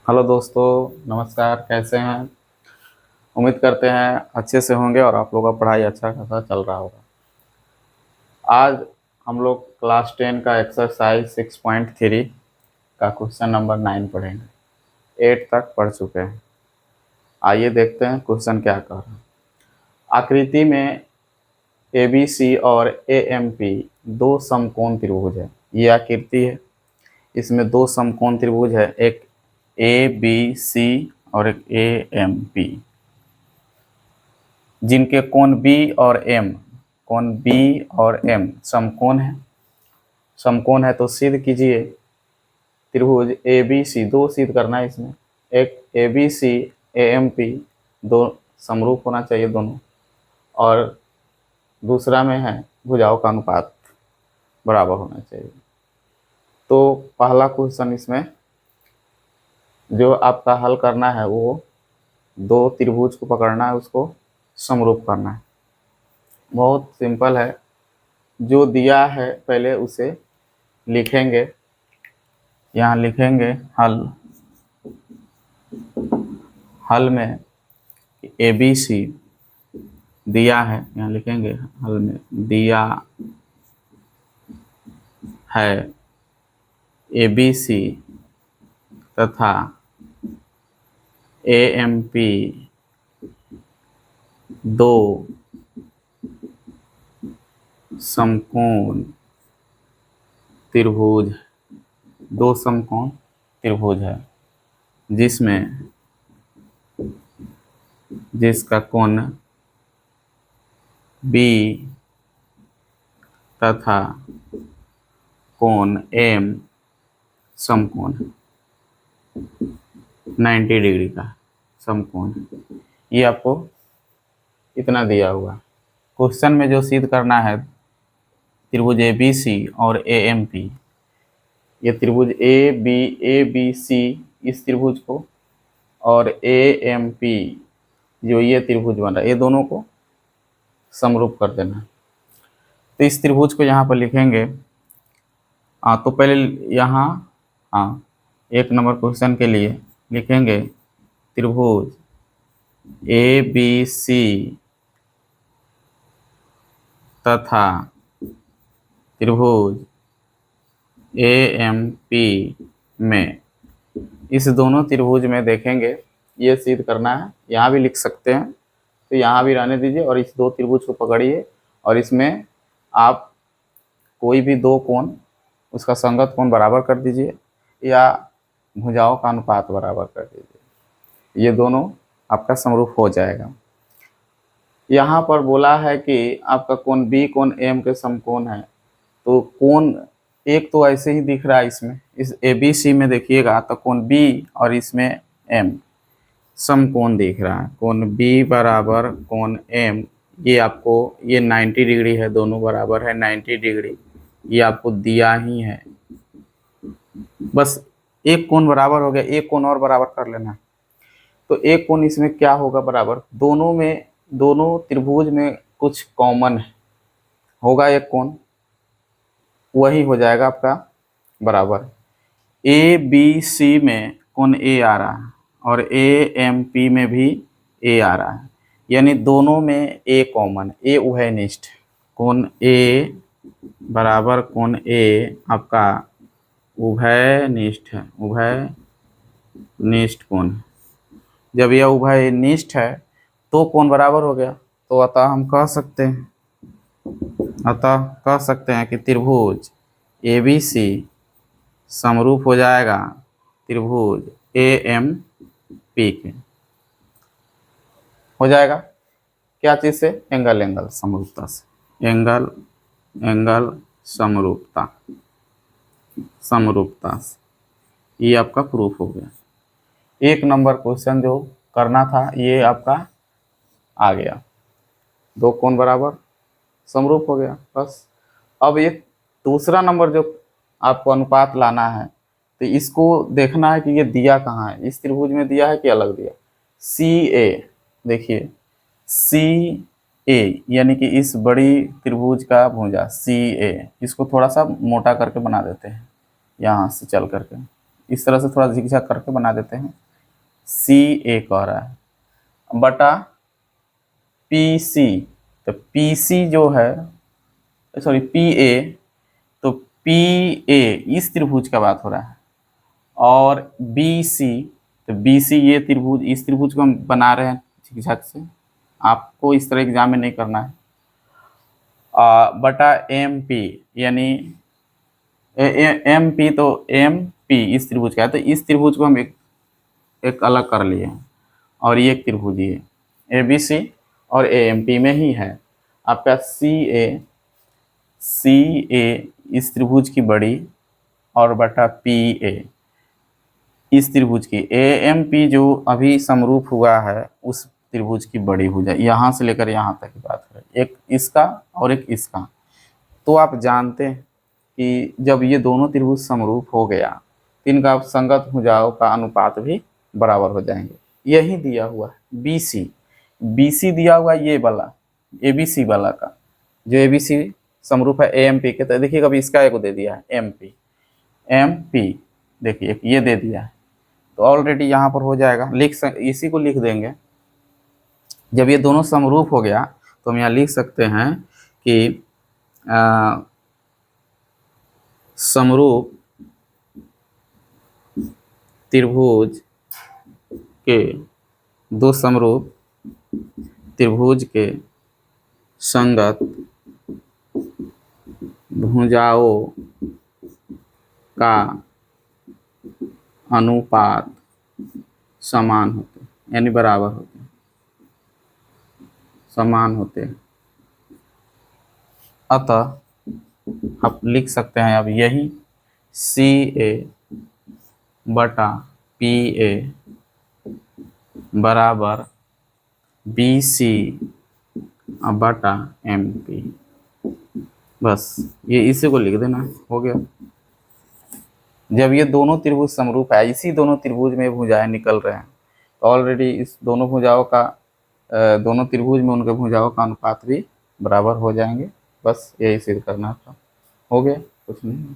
Hello दोस्तों, नमस्कार। कैसे हैं? उम्मीद करते हैं अच्छे से होंगे और आप लोगों का पढ़ाई अच्छा खासा चल रहा होगा। आज हम लोग क्लास 10 का एक्सरसाइज 6.3 का क्वेश्चन नंबर 9 पढ़ेंगे। 8 तक पढ़ चुके हैं। आइए देखते हैं क्वेश्चन क्या कह रहा है। आकृति में ABC और AMP दो समकोण त्रिभुज है। ये आकृति है, इसमें दो समकोण त्रिभुज है, एक ABC और एक AMP, जिनके कोण बी और एम समकोण है। समकोण है तो सिद्ध कीजिए। त्रिभुज ए बी सी, दो सिद्ध करना है इसमें। एक A B C A M P, दो समरूप होना चाहिए दोनों। और दूसरा में है भुजाओं का अनुपात बराबर होना चाहिए। तो पहला क्वेश्चन इसमें जो आपका हल करना है वो दो त्रिभुज को पकड़ना है, उसको समरूप करना है। बहुत सिंपल है। जो दिया है पहले उसे लिखेंगे। यहाँ लिखेंगे हल में ए बी सी दिया है। यहाँ लिखेंगे हल में दिया है ए बी सी तथा ए एम पी दो समकोण त्रिभुज है, जिसका कोण बी तथा कोण एम समकोण है, 90 डिग्री का समकोण है। ये आपको इतना दिया हुआ। क्वेश्चन में जो सिद्ध करना है त्रिभुज ए बी सी और ए एम पी, ये त्रिभुज ए बी सी इस त्रिभुज को और ए एम पी जो ये त्रिभुज बन रहा है, ये दोनों को समरूप कर देना। तो इस त्रिभुज को यहाँ पर लिखेंगे। तो पहले यहाँ एक नंबर क्वेश्चन के लिए लिखेंगे त्रिभुज ए बी सी तथा त्रिभुज ए एम पी में, इस दोनों त्रिभुज में देखेंगे ये सिद्ध करना है। यहाँ भी लिख सकते हैं, तो यहाँ भी रहने दीजिए और इस दो त्रिभुज को पकड़िए और इसमें आप कोई भी दो कोण उसका संगत कोण बराबर कर दीजिए या भुजाओं का अनुपात बराबर कर दीजिए। ये दोनों आपका समरूप हो जाएगा। यहाँ पर बोला है कि आपका कोण बी कोण एम के समकोण है। तो कोण एक तो ऐसे ही दिख रहा है, इसमें इस ए बी सी में देखिएगा तो कोण बी और इसमें एम समकोण दिख रहा है। कोण बी बराबर कोण एम, ये आपको ये 90 डिग्री है, दोनों बराबर है 90 डिग्री। ये आपको दिया ही है। बस एक कोण बराबर हो गया, एक कोण और बराबर कर लेना। तो एक कोण इसमें क्या होगा बराबर, दोनों त्रिभुज में कुछ कॉमन होगा, एक कोण वही हो जाएगा आपका बराबर। ए बी सी में कोण ए आ रहा है और ए एम पी में भी ए आ रहा है, यानी दोनों में ए कॉमन, ए उभयनिष्ठ। कोण ए बराबर कोण ए आपका उभयनिष्ठ है, उभयनिष्ठ कोण। जब यह उभयनिष्ठ है तो कोण बराबर हो गया। तो अतः हम कह सकते हैं कि त्रिभुज ए बी सी समरूप हो जाएगा त्रिभुज ए एम पी के। हो जाएगा क्या चीज से? एंगल समरूपता से। एंगल समरूपता से ये आपका प्रूफ हो गया। एक नंबर क्वेश्चन जो करना था ये आपका आ गया। दो कोण बराबर समरूप हो गया बस। अब ये दूसरा नंबर जो आपको अनुपात लाना है, तो इसको देखना है कि ये दिया कहाँ है, इस त्रिभुज में दिया है कि अलग दिया। सी ए, देखिए सी ए यानी कि इस बड़ी त्रिभुज का भुजा सी ए, इसको थोड़ा सा मोटा करके बना देते हैं यहाँ से चल करके। इस तरह से थोड़ा झिकझक करके बना देते हैं। सी ए कह रहा है बटा पी सी, तो पी सी जो है, सॉरी पी ए, तो पी ए इस त्रिभुज का बात हो रहा है, और बी सी, तो बी सी ये त्रिभुज, इस त्रिभुज को हम बना रहे हैं झिकझक से, आपको इस तरह एग्जाम में नहीं करना है। बटा एम पी, यानी एम पी, तो एम पी इस त्रिभुज का है, तो इस त्रिभुज को हम एक अलग कर लिए हैं, और ये एक त्रिभुज ये ए बी सी और ए एम पी में ही है। आपका सी ए इस त्रिभुज की बड़ी, और बटा पी ए इस त्रिभुज की, ए एम पी जो अभी समरूप हुआ है उस त्रिभुज की बड़ी भुजा, यहाँ से लेकर यहाँ तक की बात है, एक इसका और एक इसका। तो आप जानते हैं कि जब ये दोनों त्रिभुज समरूप हो गया तो इनका संगत भुजाओं का अनुपात भी बराबर हो जाएंगे। यही दिया हुआ है बी सी दिया हुआ है, ये वाला ए बी सी वाला का, जो ए बी सी समरूप है ए एम पी के। तो देखिए कभी इसका एक दे दिया है एम पी, देखिए एक ये दे दिया है, तो ऑलरेडी यहाँ पर हो जाएगा। इसी को लिख देंगे, जब ये दोनों समरूप हो गया तो हम यहाँ लिख सकते हैं कि समरूप त्रिभुज के, दो समरूप त्रिभुज के संगत भुजाओं का अनुपात समान होते, यानी बराबर होते, समान होते। अतः आप लिख सकते हैं अब यही सी ए बटा पी ए बराबर बी सी बटा एम पी। बस ये इसी को लिख देना, हो गया। जब ये दोनों त्रिभुज समरूप है, इसी दोनों त्रिभुज में भुजाएं निकल रहे हैं, तो ऑलरेडी इस दोनों भुजाओं का, दोनों त्रिभुज में उनके भुजाओं का अनुपात भी बराबर हो जाएंगे। बस यही सिद्ध करना था, हो गया, कुछ नहीं।